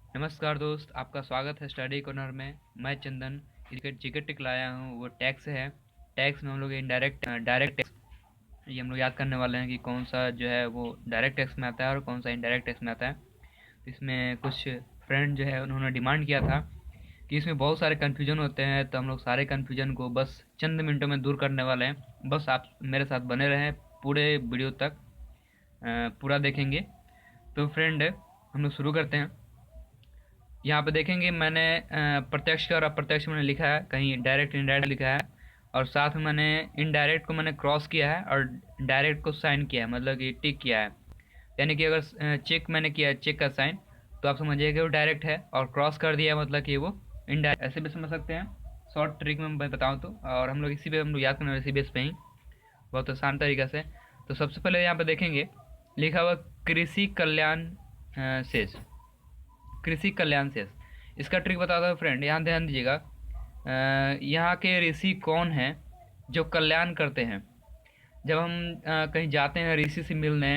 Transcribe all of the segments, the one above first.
नमस्कार दोस्त, आपका स्वागत है स्टडी कॉर्नर में। मैं चंदन जिके टिक लाया हूँ, वो टैक्स है। टैक्स में हम लोग इनडायरेक्ट डायरेक्ट टैक्स ये हम लोग याद करने वाले हैं कि कौन सा जो है वो डायरेक्ट टैक्स में आता है और कौन सा इनडायरेक्ट टैक्स में आता है। तो इसमें कुछ फ्रेंड जो है उन्होंने डिमांड किया था कि इसमें बहुत सारे कन्फ्यूजन होते हैं, तो हम लोग सारे कन्फ्यूजन को बस चंद मिनटों में दूर करने वाले हैं। बस आप मेरे साथ बने रहें पूरे वीडियो तक, पूरा देखेंगे। तो फ्रेंड, हम लोग शुरू करते हैं। यहाँ पे देखेंगे मैंने प्रत्यक्ष और अप्रत्यक्ष मैंने लिखा है, कहीं डायरेक्ट इनडायरेक्ट लिखा है, और साथ में मैंने इनडायरेक्ट को मैंने क्रॉस किया है और डायरेक्ट को साइन किया है, मतलब कि टिक किया है। यानी कि अगर चेक मैंने किया है, चेक का साइन, तो आप समझिए कि वो डायरेक्ट है, और क्रॉस कर दिया मतलब कि वो इनडायरेक्ट। ऐसे भी समझ सकते हैं, शॉर्ट ट्रिक में मैं बताऊँ तो। और हम लोग इसी पे हम लोग याद करना, इसी बेस पे ही बहुत आसान तरीका से। तो सबसे पहले यहाँ पे देखेंगे लिखा हुआ कृषि कल्याण शेष। कृषि कल्याण शेष, इसका ट्रिक बताता हूँ फ्रेंड, यहाँ ध्यान दीजिएगा। यहाँ के ऋषि कौन हैं जो कल्याण करते हैं। जब हम कहीं जाते हैं ऋषि से मिलने,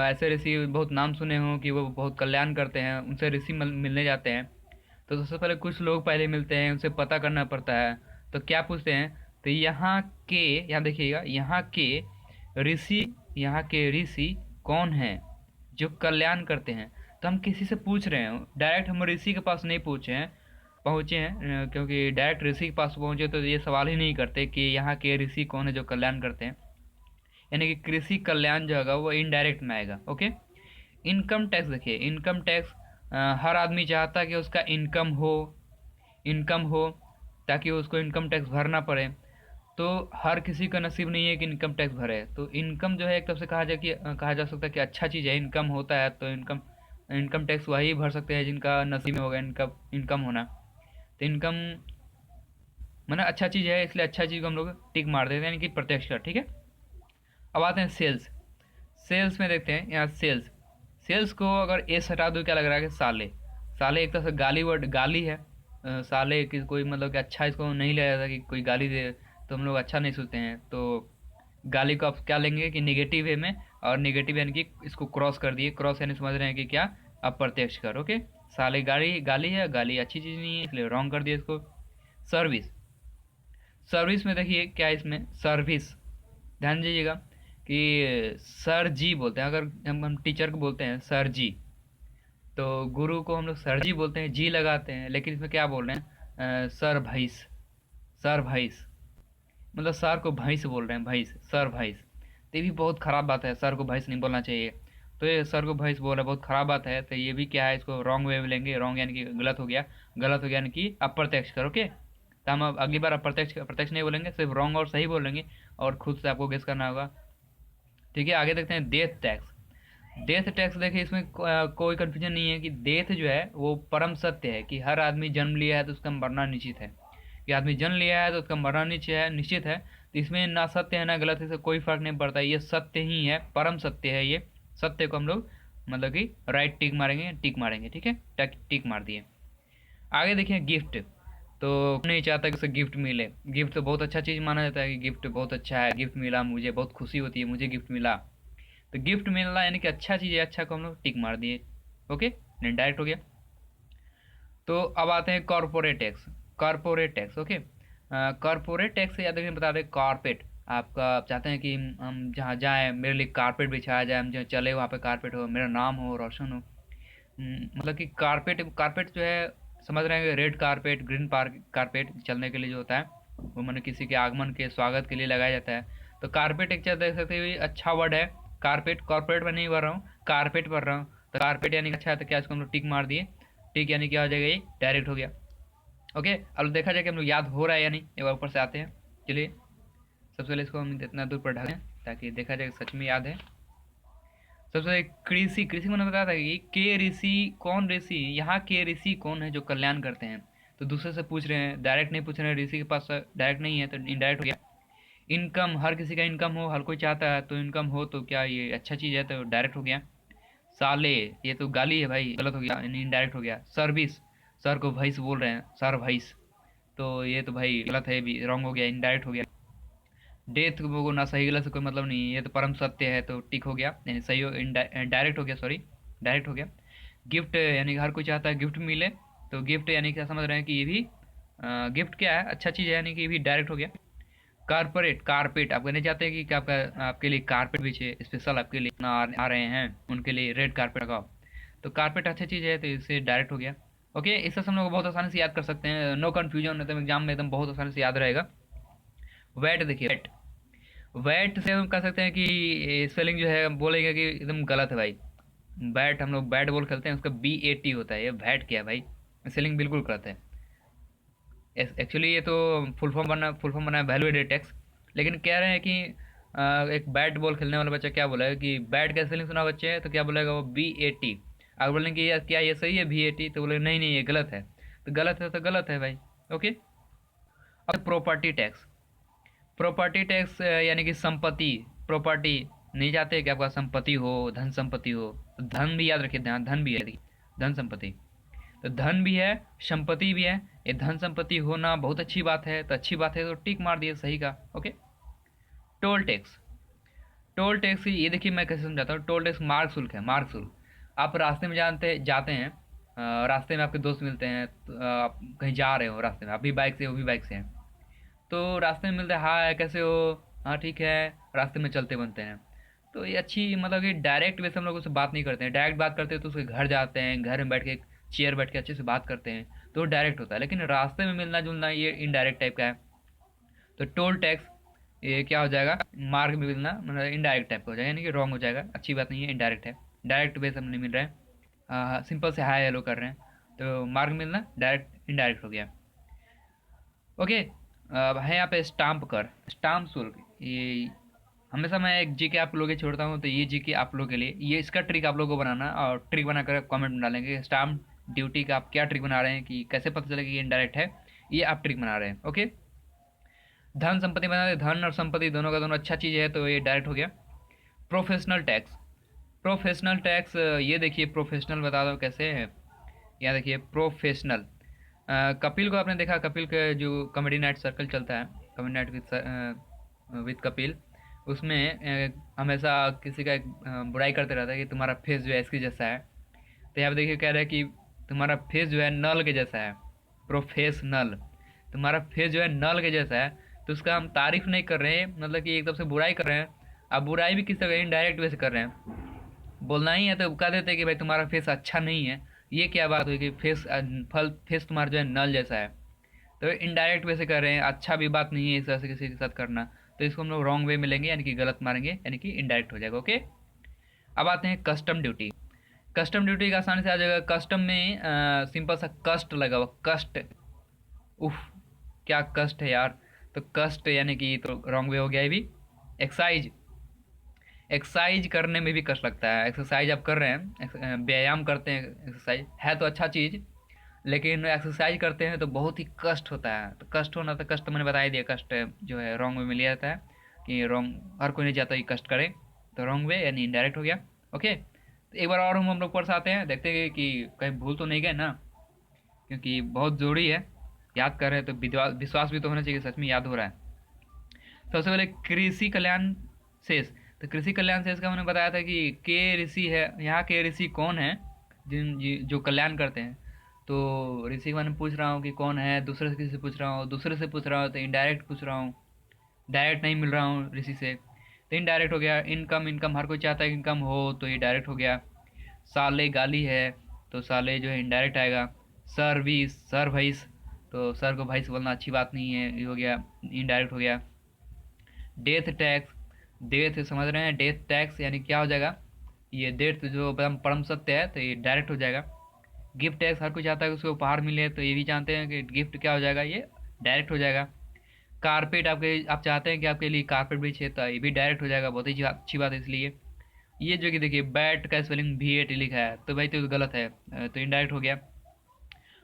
ऐसे ऋषि बहुत नाम सुने हों कि वो बहुत कल्याण करते हैं, उनसे ऋषि मिलने जाते हैं। तो सबसे पहले कुछ लोग पहले मिलते हैं, उनसे पता करना पड़ता है। तो क्या पूछते हैं, तो यहाँ देखिएगा, यहाँ के ऋषि कौन हैं जो कल्याण करते हैं। तो हम किसी से पूछ रहे हैं, डायरेक्ट हम ऋषि के पास नहीं पहुँचे हैं, क्योंकि डायरेक्ट ऋषि के पास पहुँचे तो ये सवाल ही नहीं करते कि यहाँ के ऋषि कौन है जो कल्याण करते हैं। यानी कि कृषि कल्याण जो होगा वो इनडायरेक्ट में आएगा। ओके। इनकम टैक्स देखिए, इनकम टैक्स हर आदमी चाहता है कि उसका इनकम हो ताकि उसको इनकम टैक्स भरना पड़े। तो हर किसी का नसीब नहीं है कि इनकम टैक्स भरे। तो इनकम जो है एक तरफ से कहा जा सकता है कि अच्छा चीज़ है, इनकम होता है तो इनकम इनकम टैक्स वही भर सकते हैं जिनका नसीब में होगा इनकम इनकम होना। तो इनकम माना अच्छा चीज़ है, इसलिए अच्छा चीज़ को हम लोग टिक मार देते हैं, यानी कि प्रत्यक्ष कर। ठीक है। अब आते हैं सेल्स। सेल्स में देखते हैं, यहाँ सेल्स सेल्स को अगर एस हटा दो, क्या लग रहा है कि साले। साले एक तरह से गाली वर्ड, गाली है। साले कि कोई मतलब कि अच्छा इसको नहीं लिया जाता कि कोई गाली दे, तो हम लोग अच्छा नहीं सोचते हैं। तो गाली को आप क्या लेंगे कि निगेटिव वे में, और निगेटिव यानी कि इसको क्रॉस कर दिए। क्रॉस यानी समझ रहे हैं कि क्या, अप्रत्यक्ष कर। ओके। साले गाली गाली है, गाली अच्छी चीज़ नहीं है, इसलिए रॉन्ग कर दिया इसको। सर्विस, सर्विस में देखिए क्या है इसमें, सर्विस ध्यान दीजिएगा कि सर जी बोलते हैं। अगर हम टीचर को बोलते हैं सर जी, तो गुरु को हम लोग सर जी बोलते हैं, जी लगाते हैं। लेकिन इसमें क्या बोल रहे हैं, सर भैंस। सर भैंस मतलब सर को भैंस बोल रहे हैं, भैंस, सर भैंस। तो ये भी बहुत ख़राब बात है, सर को भैंस नहीं बोलना चाहिए। तो ये सर को भैंस बोल रहा है, बहुत ख़राब बात है। तो ये भी क्या है, इसको रॉन्ग वे में लेंगे। रॉन्ग यानी कि गलत हो गया, गलत हो गया यानी कि अप्रत्यक्ष कर। ओके। तो हम अब अगली बार अप्रत्यक्ष प्रत्यक्ष नहीं बोलेंगे, सिर्फ रॉन्ग और सही बोलेंगे, और खुद से आपको गेस करना होगा। ठीक है। आगे देखते हैं डेथ टैक्स। डेथ टैक्स देखिए, इसमें कोई कंफ्यूजन नहीं है कि डेथ जो है वो परम सत्य है, कि हर आदमी जन्म लिया है तो उसका मरना निश्चित है। कि आदमी जन्म लिया है तो उसका मरना निश्चित है। तो इसमें ना सत्य है ना गलत है, इससे कोई फर्क नहीं पड़ता, ये सत्य ही है, परम सत्य है ये। सत्य को हम लोग मतलब कि राइट टिक मारेंगे, टिक मारेंगे। ठीक है, टिक मार दिए। आगे देखिए गिफ्ट। तो नहीं चाहता कि उसे गिफ्ट मिले। गिफ्ट तो बहुत अच्छा चीज़ माना जाता है कि गिफ्ट बहुत अच्छा है, गिफ्ट मिला, मुझे बहुत खुशी होती है, मुझे गिफ्ट मिला। तो गिफ्ट मिलना यानी कि अच्छा चीज़ है, अच्छा को हम लोग टिक मार दिए। ओके, डायरेक्ट हो गया। तो अब आते हैं corporate tax. Corporate tax, okay. Corporate tax से याद रखिए, बता दें कारपेट। आपका आप चाहते हैं कि हम जहाँ जाएँ मेरे लिए कारपेट बिछाया जाए, हम जहाँ चले वहाँ पे कारपेट हो, मेरा नाम हो, रोशन हो। मतलब कि कारपेट कारपेट जो है, समझ रहे हैं, red carpet, green park carpet चलने के लिए जो होता है, वो मैंने किसी के आगमन के स्वागत के लिए लगाया जाता है। तो कारपेट एक चीज़ देख सकते हैं, अच्छा वर्ड है। कारपेट, कॉर्पोरेट में नहीं पढ़ रहा हूँ, कारपेट पढ़ रहा हूँ। तो कारपेट यानी कि अच्छा है, तो क्या इसको हम लोग टिक मार दिए। टिक यानी क्या हो जाएगा, ये डायरेक्ट हो गया। ओके। अब देखा जाए कि हम लोग याद हो रहा है या नहीं, एक बार ऊपर से आते हैं। चलिए, सबसे पहले इसको हम इतना दूर पर ढालें ताकि देखा जाए कि सच में याद है। सबसे पहले कृषि, कृषि मैंने बताया था कि के ऋषि, कौन ऋषि, यहाँ के ऋषि कौन है जो कल्याण करते हैं। तो दूसरे से पूछ रहे हैं, डायरेक्ट नहीं पूछ रहे हैं, ऋषि के पास डायरेक्ट नहीं है तो इनडायरेक्ट हो गया। इनकम, हर किसी का इनकम हो, हर कोई चाहता है, तो इनकम हो तो क्या ये अच्छा चीज़ है, तो डायरेक्ट हो गया। साले, ये तो गाली है भाई, गलत हो गया, इनडायरेक्ट हो गया। सर्विस, सर को भैंस बोल रहे हैं, सर भैंस, तो ये तो भाई गलत है, भी रॉन्ग हो गया, इनडायरेक्ट हो गया। डेथ को ना सही गलत से कोई मतलब नहीं है, ये तो परम सत्य है, तो टिक हो गया, यानी सही हो, डायरेक्ट हो गया, सॉरी, डायरेक्ट हो गया। गिफ्ट यानी कि हर कोई चाहता है गिफ्ट मिले, तो गिफ्ट यानी क्या समझ रहे हैं कि ये भी गिफ्ट क्या है, अच्छा चीज़ है, यानी कि ये भी डायरेक्ट हो गया। कारपोरेट, कारपेट, आप कहना चाहते हैं कि आपका आपके लिए कारपेट बिछे, स्पेशल आपके लिए आ रहे हैं उनके लिए रेड कारपेट लगाओ, तो कारपेट अच्छी चीज़ है, तो इससे डायरेक्ट हो गया। ओके, इससे हम लोग बहुत आसानी से याद कर सकते हैं, नो कन्फ्यूजन, एकदम एग्जाम में एकदम बहुत आसानी से याद रहेगा। वेट देखिए, वेट, वेट से हम कह सकते हैं कि स्पेलिंग जो है बोलेंगे कि एकदम गलत है भाई। बैट, हम लोग बैट बॉल खेलते हैं, उसका BAT होता है, ये बैट क्या है भाई, स्पेलिंग बिल्कुल गलत है। एक्चुअली ये तो फुल फॉर्म बना है वैल्यू एडेड टैक्स, लेकिन कह रहे हैं कि एक बैट बॉल खेलने वाला बच्चा क्या बोला है कि बैट का स्पेलिंग सुना बच्चे तो क्या बोलेगा वो BAT। अगर बोलेंगे कि यार क्या ये सही है BAT, तो बोले नहीं नहीं ये गलत है, तो गलत है तो गलत है भाई। ओके, अब प्रॉपर्टी टैक्स, प्रॉपर्टी टैक्स यानी कि संपत्ति, प्रॉपर्टी, नहीं चाहते कि आपका संपत्ति हो, धन संपत्ति हो, तो धन भी याद रखिए, ध्यान, धन भी है देखिए, धन संपत्ति, तो धन भी है संपत्ति भी है, ये धन संपत्ति होना बहुत अच्छी बात है, तो अच्छी बात है तो टिक मार दिए सही का। Okay, toll tax, toll tax ये देखिए मैं कैसे समझाता हूँ, टोल टैक्स मार्ग शुल्क है, मार्ग शुल्क। आप रास्ते में जानते जाते हैं, रास्ते में आपके दोस्त मिलते हैं, तो, आप कहीं जा रहे हो रास्ते में, आप भी बाइक से वो भी बाइक से हैं, तो रास्ते में मिलते हैं, हाय कैसे हो, हाँ ठीक है, रास्ते में चलते बनते हैं। तो ये अच्छी मतलब कि डायरेक्ट वे से हम लोग उससे बात नहीं करते हैं, डायरेक्ट बात करते हैं तो उसके घर जाते हैं, घर में बैठ के चेयर बैठ के अच्छे से बात करते हैं, तो डायरेक्ट होता है। लेकिन रास्ते में मिलना जुलना ये इनडायरेक्ट टाइप का है। तो टोल टैक्स ये क्या हो जाएगा, मार्ग में मिलना मतलब इनडायरेक्ट टाइप का हो जाएगा, यानी कि रॉन्ग हो जाएगा, अच्छी बात नहीं है, इनडायरेक्ट है, डायरेक्ट वे से हम नहीं मिल रहे हैं, सिंपल से हाय हेलो कर रहे हैं, तो मार्ग मिलना डायरेक्ट इनडायरेक्ट हो गया। ओके, अब है यहाँ पे स्टाम्प कर, स्टाम्प शुल्क, ये हमेशा मैं एक जीके आप लोगों के छोड़ता हूँ, तो ये जीके आप लोगों के लिए, ये इसका ट्रिक आप लोगों को बनाना, और ट्रिक बनाकर कमेंट में डालेंगे स्टाम्प ड्यूटी का आप क्या ट्रिक बना रहे हैं, कि कैसे पता चले कि ये इनडायरेक्ट है, ये आप ट्रिक बना रहे हैं। ओके, धन संपत्ति बना रहे, धन और संपत्ति दोनों का दोनों अच्छा चीज़ है, तो ये डायरेक्ट हो गया। प्रोफेशनल टैक्स, प्रोफेशनल टैक्स ये देखिए, प्रोफेशनल बता दो कैसे है, यहाँ देखिए प्रोफेशनल, कपिल को आपने देखा, कपिल के जो कॉमेडी नाइट सर्कल चलता है, कॉमेडी नाइट विद कपिल, उसमें हमेशा किसी का बुराई करते रहता है कि तुम्हारा फेस जो है इसके जैसा है, तो यहाँ पे देखिए कह रहा है कि तुम्हारा फेस जो है नल के जैसा है, प्रोफेशनल, तुम्हारा फेस जो है नल के जैसा है, तो उसका हम तारीफ नहीं कर रहे हैं, मतलब कि एकदम से बुराई कर रहे हैं। अब बुराई भी किस तरह इनडायरेक्ट वे से कर रहे हैं, बोलना ही है तो कह देते हैं कि भाई तुम्हारा फेस अच्छा नहीं है, ये क्या बात हुई कि फेस फल फेस तुम्हारा जो है नल जैसा है, तो इनडायरेक्ट वे से कर रहे हैं, अच्छा भी बात नहीं है इस तरह से किसी के साथ करना, तो इसको हम लोग रॉन्ग वे मिलेंगे, यानी कि गलत मारेंगे, यानी कि इनडायरेक्ट हो जाएगा। ओके, अब आते हैं कस्टम ड्यूटी, कस्टम ड्यूटी का आसानी से आ जाएगा, कस्टम में सिंपल सा कस्ट लगा हुआ, कस्ट, उफ क्या कष्ट है यार, तो कष्ट यानी कि तो रॉन्ग वे हो गया, ये भी। एक्सरसाइज, एक्सरसाइज करने में भी कष्ट लगता है, एक्सरसाइज आप कर रहे हैं, व्यायाम करते हैं, एक्सरसाइज है तो अच्छा चीज़, लेकिन एक्सरसाइज करते हैं तो बहुत ही कष्ट होता है, तो कष्ट होना, तो कष्ट मैंने बता ही दिया, कष्ट जो है रॉन्ग वे में लिया जाता है, कि रॉन्ग, हर कोई नहीं चाहता कि कष्ट करे, तो रॉन्ग वे यानी इनडायरेक्ट हो गया। ओके, तो एक बार और हम लोग पर आते हैं, देखते हैं कि कहीं भूल तो नहीं गए ना, क्योंकि बहुत ज़रूरी है, याद कर रहे हैं तो विश्वास भी तो होना चाहिए सच में याद हो रहा है। सबसे पहले कृषि कल्याण शेष, तो कृषि कल्याण शेष का मैंने बताया था कि के ऋषि है, यहाँ के ऋषि कौन है, जो कल्याण करते हैं, तो ऋषि को मैंने पूछ रहा हूँ कि कौन है, दूसरे से किसी से पूछ रहा हूँ, दूसरे से पूछ रहा हूँ तो इनडायरेक्ट पूछ रहा हूँ, डायरेक्ट नहीं मिल रहा हूँ ऋषि से, तो इनडायरेक्ट हो गया। इनकम, इनकम हर कोई चाहता है कि इनकम हो, तो ये डायरेक्ट हो गया। साले गाली है, तो साले जो है इनडायरेक्ट आएगा। सर्विस, सर भैंस, तो सर को भैंस बोलना अच्छी बात नहीं है, ये हो गया, इनडायरेक्ट हो गया। डेथ टैक्स, डेथ समझ रहे हैं, डेथ टैक्स यानी क्या हो जाएगा, ये डेथ जो परम परम सत्य है, तो ये डायरेक्ट हो जाएगा। गिफ्ट टैक्स, हर कोई चाहता है कि उसको उपहार मिले, तो ये भी जानते हैं कि गिफ्ट क्या हो जाएगा, ये डायरेक्ट हो जाएगा। कारपेट, आपके आप चाहते हैं कि आपके लिए कारपेट बिछे, तो ये भी डायरेक्ट हो जाएगा, बहुत ही अच्छी बात है। इसलिए ये जो कि देखिए बैट का स्पेलिंग BAT लिखा है, तो भाई तो गलत है, तो इनडायरेक्ट हो गया।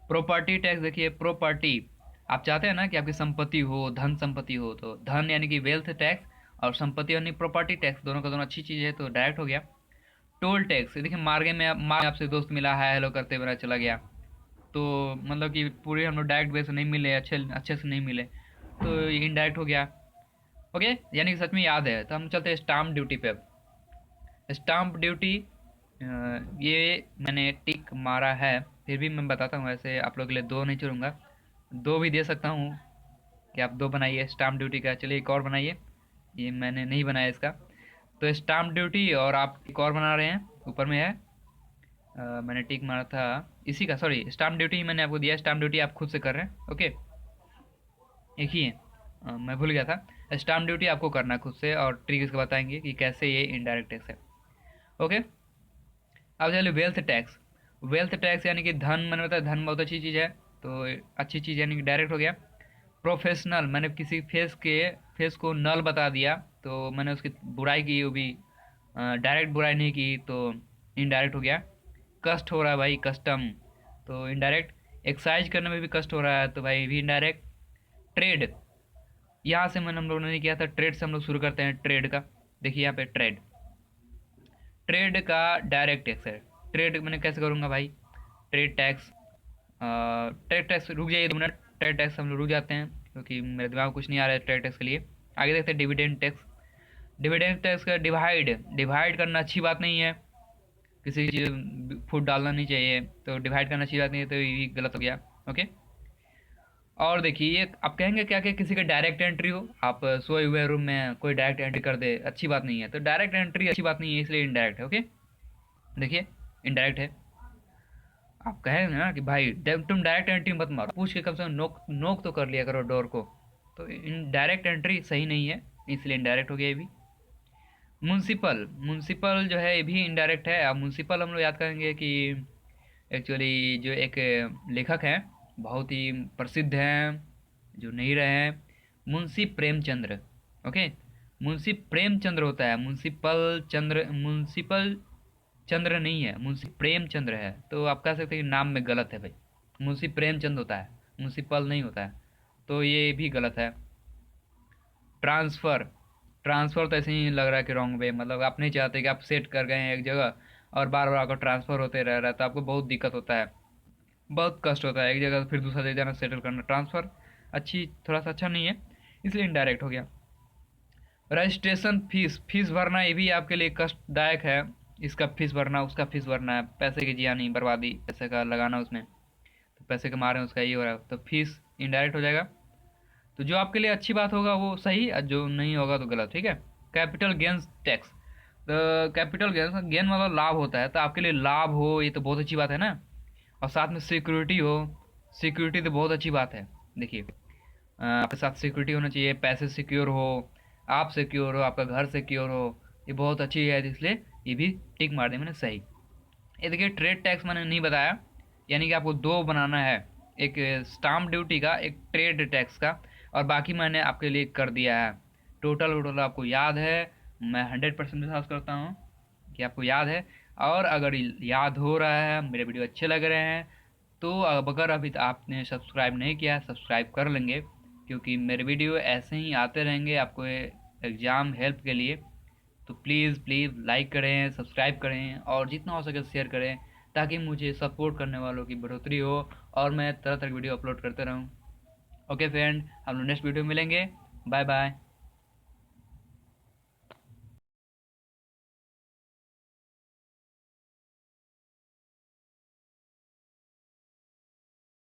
प्रॉपर्टी टैक्स देखिए, प्रॉपर्टी, आप चाहते हैं ना कि आपकी संपत्ति हो, धन संपत्ति हो, तो धन यानी कि वेल्थ टैक्स, और संपत्ति यानी प्रॉपर्टी टैक्स, दोनों का दोनों अच्छी चीज़ है, तो डायरेक्ट हो गया। टोल टैक्स, देखिए मार्गे में आपसे दोस्त मिला है, हेलो करते हुए चला गया, तो मतलब कि पूरे हम लोग डायरेक्ट वे से नहीं मिले, अच्छे अच्छे से नहीं मिले, तो ये इनडायरेक्ट हो गया। ओके, यानी कि सच में याद है, तो हम चलते हैं स्टाम्प ड्यूटी पे। अब स्टाम्प ड्यूटी ये मैंने टिक मारा है, फिर भी मैं बताता हूँ, ऐसे आप लोग के लिए दो नहीं चुनूंगा, दो भी दे सकता हूँ कि आप दो बनाइए स्टाम्प ड्यूटी का। चलिए एक और बनाइए, ये मैंने नहीं बनाया इसका। तो स्टाम्प ड्यूटी और आप एक और बना रहे हैं, ऊपर में है मैंने टिक मारा था इसी का, सॉरी स्टाम्प ड्यूटी मैंने आपको दिया, स्टाम्प ड्यूटी आप खुद से कर रहे हैं। ओके, एक ही है, मैं भूल गया था। स्टाम्प ड्यूटी आपको करना है खुद से, और ट्रिक इसका बताएंगे कि कैसे ये इनडायरेक्ट टैक्स है। ओके, अब चलिए वेल्थ टैक्स। वेल्थ टैक्स यानी कि धन, मैंने बताया धन बहुत अच्छी चीज़ है, तो अच्छी चीज़ यानी कि डायरेक्ट हो गया। प्रोफेशनल, मैंने किसी फेस को नल बता दिया, तो मैंने उसकी बुराई की, वो भी डायरेक्ट बुराई नहीं की, तो इनडायरेक्ट हो गया। कष्ट हो रहा है भाई, कस्टम, तो इनडायरेक्ट। एक्साइज करने में भी कष्ट हो रहा है, तो भाई भी इनडायरेक्ट। ट्रेड, यहाँ से मैंने हम लोगों ने किया था, ट्रेड से हम लोग शुरू करते हैं ट्रेड का। देखिए यहाँ पे ट्रेड, ट्रेड का डायरेक्ट टैक्स है। ट्रेड मैंने कैसे करूँगा भाई, ट्रेड टैक्स, ट्रेड टैक्स, रुक जाइए 2 मिनट, ट्रेड टैक्स हम लोग रुक जाते हैं क्योंकि मेरे दिमाग में कुछ नहीं आ रहा है ट्रेड टैक्स के लिए। आगे देखते हैं डिविडेंड टैक्स। डिविडेंड टैक्स का डिवाइड, डिवाइड करना अच्छी बात नहीं है, किसी चीज़ फूड डालना नहीं चाहिए, तो डिवाइड करना अच्छी बात नहीं है, तो ये गलत हो गया। ओके, और देखिए ये आप कहेंगे क्या कि किसी का डायरेक्ट एंट्री हो, आप सोए हुए रूम में कोई डायरेक्ट एंट्री कर दे, अच्छी बात नहीं है, तो डायरेक्ट एंट्री अच्छी बात नहीं है, इसलिए इनडायरेक्ट है। ओके, देखिए इनडायरेक्ट है। आप कहेंगे ना कि भाई तुम डायरेक्ट एंट्री मत मारो, पूछ के कम से कम नोक नोक तो कर लिया करो डोर को, तो इन डायरेक्ट एंट्री सही नहीं है, इसलिए इनडायरेक्ट हो गया ये भी। म्यूनसिपल, म्यूनसिपल जो है ये भी इनडायरेक्ट है। अब म्यूनसिपल हम लोग याद करेंगे कि एक्चुअली जो एक लेखक हैं, बहुत ही प्रसिद्ध हैं, जो नहीं रहे हैं, मुंशी प्रेमचंद्र। ओके, मुंशी प्रेमचंद्र होता है, म्यूनसिपल चंद्र, म्यूनसिपल चंद्र नहीं है, मुंशी प्रेमचंद्र है, तो आप कह सकते हैं कि नाम में गलत है भाई, मुंशी प्रेमचंद होता है, म्यूनसिपल नहीं होता है, तो ये भी गलत है। ट्रांसफ़र, ट्रांसफ़र तो ऐसे ही लग रहा है कि रॉन्ग वे, मतलब आप नहीं चाहते कि आप सेट कर गए हैं एक जगह और बार बार आपका ट्रांसफ़र होते रह रहा है, तो आपको बहुत दिक्कत होता है, बहुत कष्ट होता है एक जगह से फिर दूसरा जगह जाना, सेटल करना। ट्रांसफ़र अच्छी, थोड़ा सा अच्छा नहीं है, इसलिए इनडायरेक्ट हो गया। रजिस्ट्रेशन फीस, फीस भरना ये भी आपके लिए कष्टदायक है, इसका फीस भरना, उसका फीस भरना है, पैसे की जियानी बर्बादी, पैसे का लगाना उसमें, तो पैसे कमा रहे हैं उसका ये हो रहा है, तो फीस इनडायरेक्ट हो जाएगा। तो जो आपके लिए अच्छी बात होगा वो सही, और जो नहीं होगा तो गलत, ठीक है। कैपिटल गेंस टैक्स, तो कैपिटल गेंस, गेन मतलब लाभ होता है, तो आपके लिए लाभ हो ये तो बहुत अच्छी बात है ना, और साथ में सिक्योरिटी हो, सिक्योरिटी तो बहुत अच्छी बात है। देखिए आपके साथ सिक्योरिटी होना चाहिए, पैसे सिक्योर हो, आप सिक्योर हो, आपका घर सिक्योर हो, ये बहुत अच्छी है, इसलिए ये भी टिक मार दिया मैंने सही। ये देखिए ट्रेड टैक्स मैंने नहीं बताया, यानी कि आपको दो बनाना है, एक स्टाम्प ड्यूटी का, एक ट्रेड टैक्स का, और बाकी मैंने आपके लिए कर दिया है। टोटल टोटल आपको याद है, मैं 100% विश्वास करता हूँ कि आपको याद है, और अगर याद हो रहा है, मेरे वीडियो अच्छे लग रहे हैं, तो अब अगर अभी आपने सब्सक्राइब नहीं किया सब्सक्राइब कर लेंगे, क्योंकि मेरे वीडियो ऐसे ही आते रहेंगे आपको एग्ज़ाम हेल्प के लिए। तो प्लीज़ प्लीज़ लाइक करें, सब्सक्राइब करें, और जितना हो सके शेयर करें, ताकि मुझे सपोर्ट करने वालों की बढ़ोतरी हो और मैं तरह तरह की वीडियो अपलोड करते रहूँ। ओके फ्रेंड, हम लोग नेक्स्ट वीडियो मिलेंगे, बाय बाय।